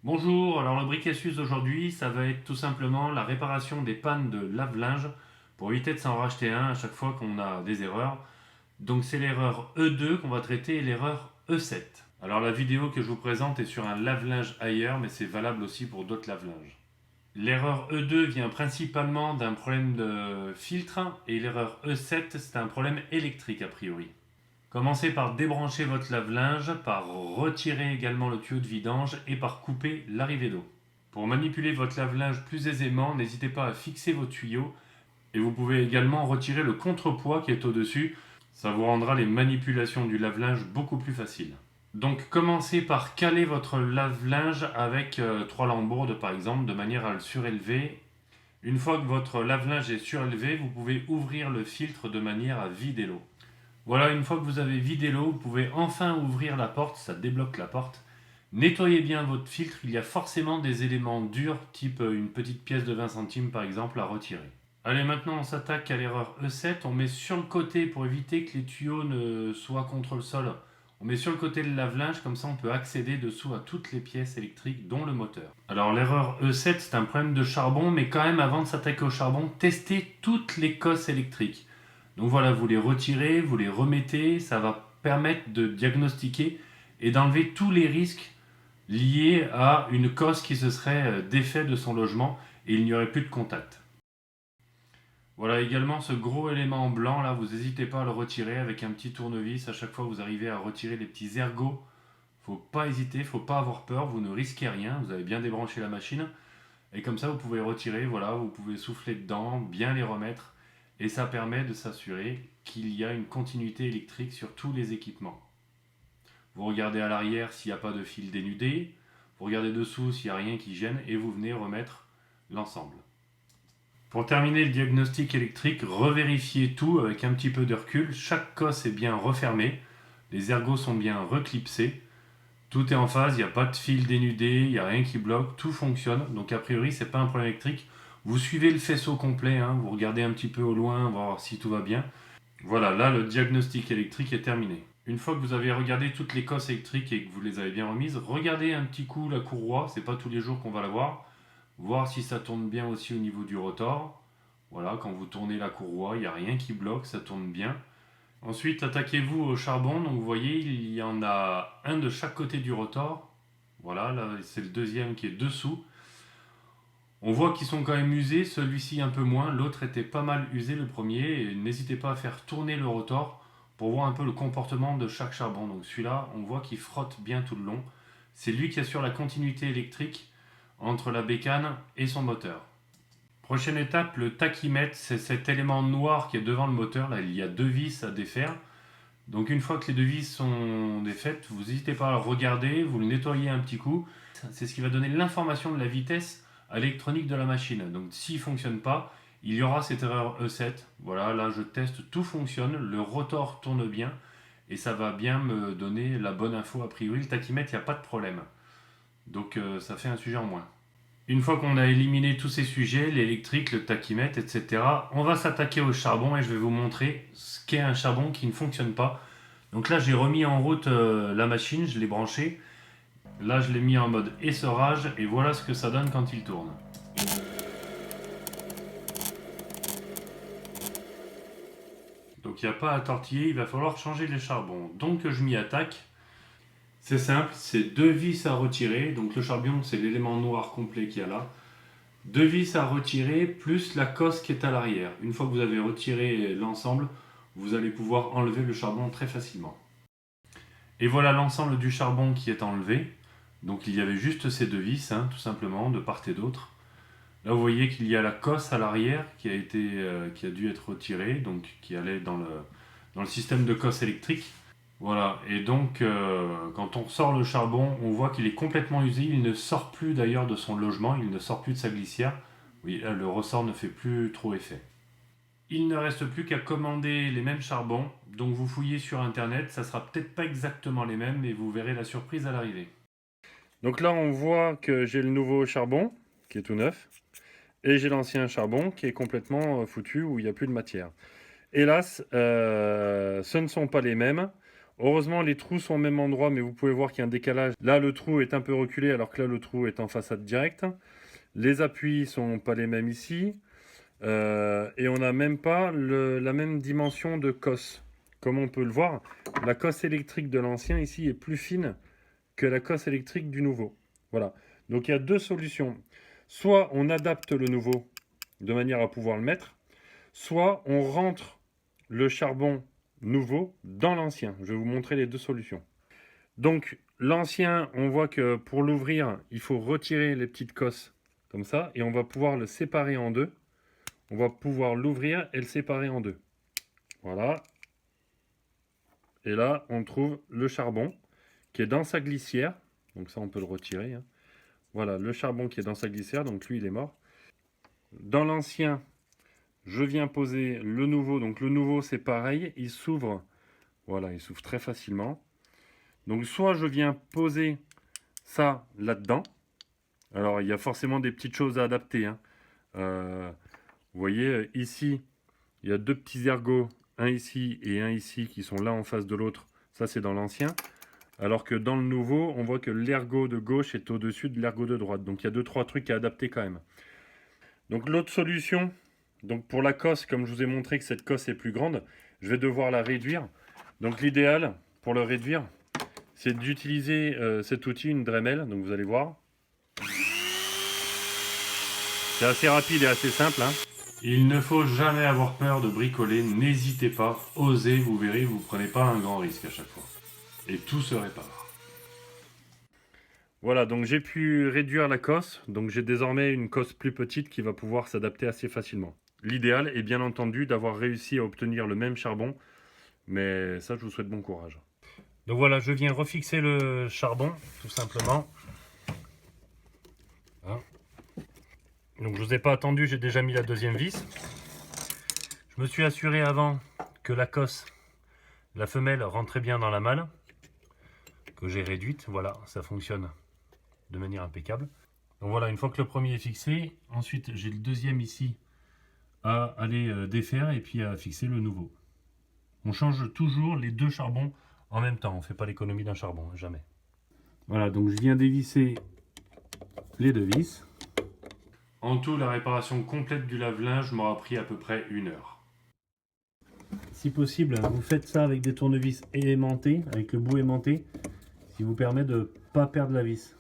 Bonjour, alors le bric-à-sus d'aujourd'hui, ça va être tout simplement la réparation des pannes de lave-linge pour éviter de s'en racheter un à chaque fois qu'on a des erreurs. Donc c'est l'erreur E2 qu'on va traiter et l'erreur E7. Alors la vidéo que je vous présente est sur un lave-linge ailleurs, mais c'est valable aussi pour d'autres lave-linges. L'erreur E2 vient principalement d'un problème de filtre et l'erreur E7 c'est un problème électrique a priori. Commencez par débrancher votre lave-linge, par retirer également le tuyau de vidange et par couper l'arrivée d'eau. Pour manipuler votre lave-linge plus aisément, n'hésitez pas à fixer vos tuyaux et vous pouvez également retirer le contrepoids qui est au-dessus. Ça vous rendra les manipulations du lave-linge beaucoup plus faciles. Donc commencez par caler votre lave-linge avec 3 lambeaux par exemple de manière à le surélever. Une fois que votre lave-linge est surélevé, vous pouvez ouvrir le filtre de manière à vider l'eau. Voilà, une fois que vous avez vidé l'eau, vous pouvez enfin ouvrir la porte, ça débloque la porte. Nettoyez bien votre filtre, il y a forcément des éléments durs, type une petite pièce de 20 centimes par exemple, à retirer. Allez, maintenant on s'attaque à l'erreur E7, on met sur le côté pour éviter que les tuyaux ne soient contre le sol. On met sur le côté le lave-linge, comme ça on peut accéder dessous à toutes les pièces électriques, dont le moteur. Alors l'erreur E7, c'est un problème de charbon, mais quand même avant de s'attaquer au charbon, testez toutes les cosses électriques. Donc voilà, vous les retirez, vous les remettez, ça va permettre de diagnostiquer et d'enlever tous les risques liés à une cause qui se serait défait de son logement et il n'y aurait plus de contact. Voilà également ce gros élément blanc là, vous n'hésitez pas à le retirer avec un petit tournevis. À chaque fois vous arrivez à retirer les petits ergots. Faut pas hésiter, faut pas avoir peur, vous ne risquez rien, vous avez bien débranché la machine. Et comme ça vous pouvez retirer, voilà, vous pouvez souffler dedans, bien les remettre. Et ça permet de s'assurer qu'il y a une continuité électrique sur tous les équipements. Vous regardez à l'arrière s'il n'y a pas de fil dénudé, vous regardez dessous s'il n'y a rien qui gêne et vous venez remettre l'ensemble. Pour terminer le diagnostic électrique, revérifiez tout avec un petit peu de recul. Chaque cosse est bien refermée, les ergots sont bien reclipsés, tout est en phase, il n'y a pas de fil dénudé, il n'y a rien qui bloque, tout fonctionne. Donc a priori, ce n'est pas un problème électrique. Vous suivez le faisceau complet, hein, vous regardez un petit peu au loin, voir si tout va bien. Voilà, là le diagnostic électrique est terminé. Une fois que vous avez regardé toutes les cosses électriques et que vous les avez bien remises, regardez un petit coup la courroie, c'est pas tous les jours qu'on va la voir si ça tourne bien aussi au niveau du rotor. Voilà, quand vous tournez la courroie, il n'y a rien qui bloque, ça tourne bien. Ensuite, attaquez-vous au charbon. Donc vous voyez, il y en a un de chaque côté du rotor. Voilà, là c'est le deuxième qui est dessous. On voit qu'ils sont quand même usés, celui-ci un peu moins, l'autre était pas mal usé le premier. Et n'hésitez pas à faire tourner le rotor pour voir un peu le comportement de chaque charbon. Donc celui-là, on voit qu'il frotte bien tout le long. C'est lui qui assure la continuité électrique entre la bécane et son moteur. Prochaine étape, le tachymètre, c'est cet élément noir qui est devant le moteur. Là, il y a deux vis à défaire. Donc une fois que les deux vis sont défaites, vous n'hésitez pas à le regarder, vous le nettoyez un petit coup. C'est ce qui va donner l'information de la vitesse à l'électronique de la machine. Donc s'il ne fonctionne pas, il y aura cette erreur E7. Voilà, là je teste, tout fonctionne, le rotor tourne bien et ça va bien me donner la bonne info a priori. Le tachymètre, il n'y a pas de problème. Donc ça fait un sujet en moins. Une fois qu'on a éliminé tous ces sujets, l'électrique, le tachymètre, etc., on va s'attaquer au charbon et je vais vous montrer ce qu'est un charbon qui ne fonctionne pas. Donc là, j'ai remis en route la machine, je l'ai branchée. Là, je l'ai mis en mode essorage et voilà ce que ça donne quand il tourne. Donc il n'y a pas à tortiller, il va falloir changer les charbons. Donc je m'y attaque. C'est simple, c'est deux vis à retirer. Donc le charbon, c'est l'élément noir complet qu'il y a là. Deux vis à retirer plus la cosse qui est à l'arrière. Une fois que vous avez retiré l'ensemble, vous allez pouvoir enlever le charbon très facilement. Et voilà l'ensemble du charbon qui est enlevé. Donc il y avait juste ces deux vis, hein, tout simplement, de part et d'autre. Là vous voyez qu'il y a la cosse à l'arrière qui a dû être retirée, donc qui allait dans le système de cosse électrique. Voilà, et donc quand on sort le charbon, on voit qu'il est complètement usé, il ne sort plus d'ailleurs de son logement, il ne sort plus de sa glissière. Oui, là, le ressort ne fait plus trop effet. Il ne reste plus qu'à commander les mêmes charbons, donc vous fouillez sur internet, ça sera peut-être pas exactement les mêmes, mais vous verrez la surprise à l'arrivée. Donc là on voit que j'ai le nouveau charbon, qui est tout neuf, et j'ai l'ancien charbon qui est complètement foutu, où il n'y a plus de matière. Hélas, ce ne sont pas les mêmes. Heureusement, les trous sont au même endroit, mais vous pouvez voir qu'il y a un décalage. Là, le trou est un peu reculé, alors que là, le trou est en façade directe. Les appuis sont pas les mêmes ici. Et on n'a même pas la même dimension de cosse. Comme on peut le voir, la cosse électrique de l'ancien ici est plus fine que la cosse électrique du nouveau. Voilà. Donc il y a deux solutions. Soit on adapte le nouveau de manière à pouvoir le mettre, soit on rentre le charbon nouveau dans l'ancien. Je vais vous montrer les deux solutions. Donc l'ancien, on voit que pour l'ouvrir, il faut retirer les petites cosses comme ça et on va pouvoir le séparer en deux. On va pouvoir l'ouvrir et le séparer en deux. Voilà. Et là, on trouve le charbon qui est dans sa glissière. Donc ça, on peut le retirer, hein. Voilà, le charbon qui est dans sa glissière. Donc lui, il est mort. Dans l'ancien, je viens poser le nouveau. Donc le nouveau, c'est pareil. Il s'ouvre. Voilà, il s'ouvre très facilement. Donc soit je viens poser ça là-dedans. Alors, il y a forcément des petites choses à adapter, hein. Vous voyez, ici, il y a deux petits ergots, un ici et un ici, qui sont là en face de l'autre. Ça, c'est dans l'ancien. Alors que dans le nouveau, on voit que l'ergot de gauche est au-dessus de l'ergot de droite. Donc, il y a 2-3 trucs à adapter quand même. Donc, l'autre solution, donc pour la cosse, comme je vous ai montré que cette cosse est plus grande, je vais devoir la réduire. Donc, l'idéal, pour le réduire, c'est d'utiliser cet outil, une Dremel. Donc, vous allez voir. C'est assez rapide et assez simple, hein. Il ne faut jamais avoir peur de bricoler, n'hésitez pas, osez, vous verrez, vous ne prenez pas un grand risque à chaque fois. Et tout se répare. Voilà, donc j'ai pu réduire la cosse, donc j'ai désormais une cosse plus petite qui va pouvoir s'adapter assez facilement. L'idéal est bien entendu d'avoir réussi à obtenir le même charbon, mais ça je vous souhaite bon courage. Donc voilà, je viens refixer le charbon, tout simplement. Hein. Donc je ne vous ai pas attendu, j'ai déjà mis la deuxième vis. Je me suis assuré avant que la cosse, la femelle, rentrait bien dans la malle, que j'ai réduite. Voilà, ça fonctionne de manière impeccable. Donc voilà, une fois que le premier est fixé, ensuite j'ai le deuxième ici à aller défaire et puis à fixer le nouveau. On change toujours les deux charbons en même temps, on ne fait pas l'économie d'un charbon, jamais. Voilà, donc je viens dévisser les deux vis. En tout, la réparation complète du lave-linge m'aura pris à peu près 1 heure. Si possible, vous faites ça avec des tournevis aimantés, avec le bout aimanté, ce qui vous permet de ne pas perdre la vis.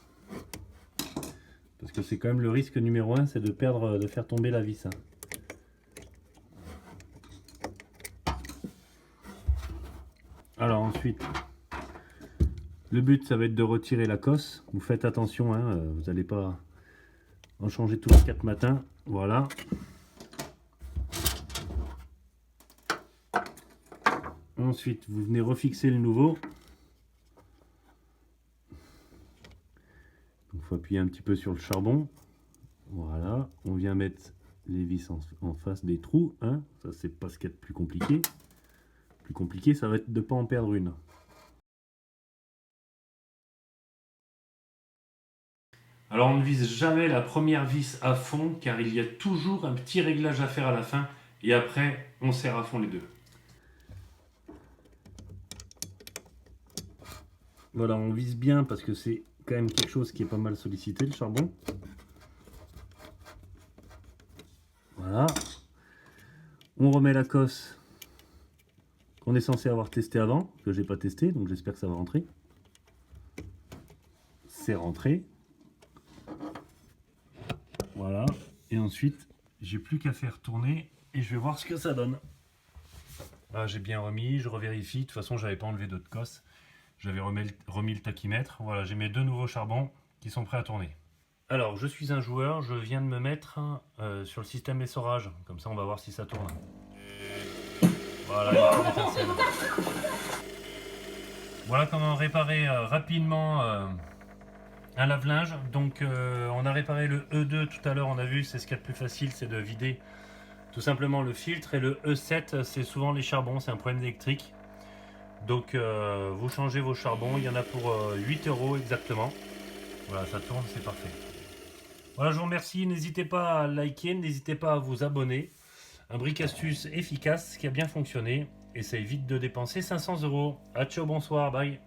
Parce que c'est quand même le risque numéro 1, c'est de perdre, de faire tomber la vis. Alors ensuite, le but ça va être de retirer la cosse. Vous faites attention, hein, vous n'allez pas en changer tous les 4 matins. Voilà. Ensuite, vous venez refixer le nouveau. Il faut appuyer un petit peu sur le charbon. Voilà. On vient mettre les vis en face des trous. Hein. Ça, c'est pas ce qu'il y a de plus compliqué. Plus compliqué, ça va être de ne pas en perdre une. Alors on ne vise jamais la première vis à fond car il y a toujours un petit réglage à faire à la fin et après on serre à fond les deux. Voilà, on vise bien parce que c'est quand même quelque chose qui est pas mal sollicité, le charbon. Voilà. On remet la cosse qu'on est censé avoir testé avant, que j'ai pas testé, donc j'espère que ça va rentrer. C'est rentré. Voilà. Et ensuite, j'ai plus qu'à faire tourner et je vais voir ce que ça donne. Là, j'ai bien remis, je revérifie. De toute façon, j'avais pas enlevé d'autres cosses. J'avais remis le tachymètre. Voilà, j'ai mes deux nouveaux charbons qui sont prêts à tourner. Alors, je suis un joueur, je viens de me mettre sur le système essorage. Comme ça, on va voir si ça tourne. Voilà, il y a une étincelle. Voilà comment réparer rapidement un lave-linge. Donc, on a réparé le E2 tout à l'heure, on a vu, c'est ce qu'il y a de plus facile, c'est de vider tout simplement le filtre. Et le E7, c'est souvent les charbons, c'est un problème électrique. Donc, vous changez vos charbons, il y en a pour 8 € exactement. Voilà, ça tourne, c'est parfait. Voilà, je vous remercie. N'hésitez pas à liker, n'hésitez pas à vous abonner. Un bric astuce efficace qui a bien fonctionné. et ça évite de dépenser 500 euros. À ciao, bonsoir, bye.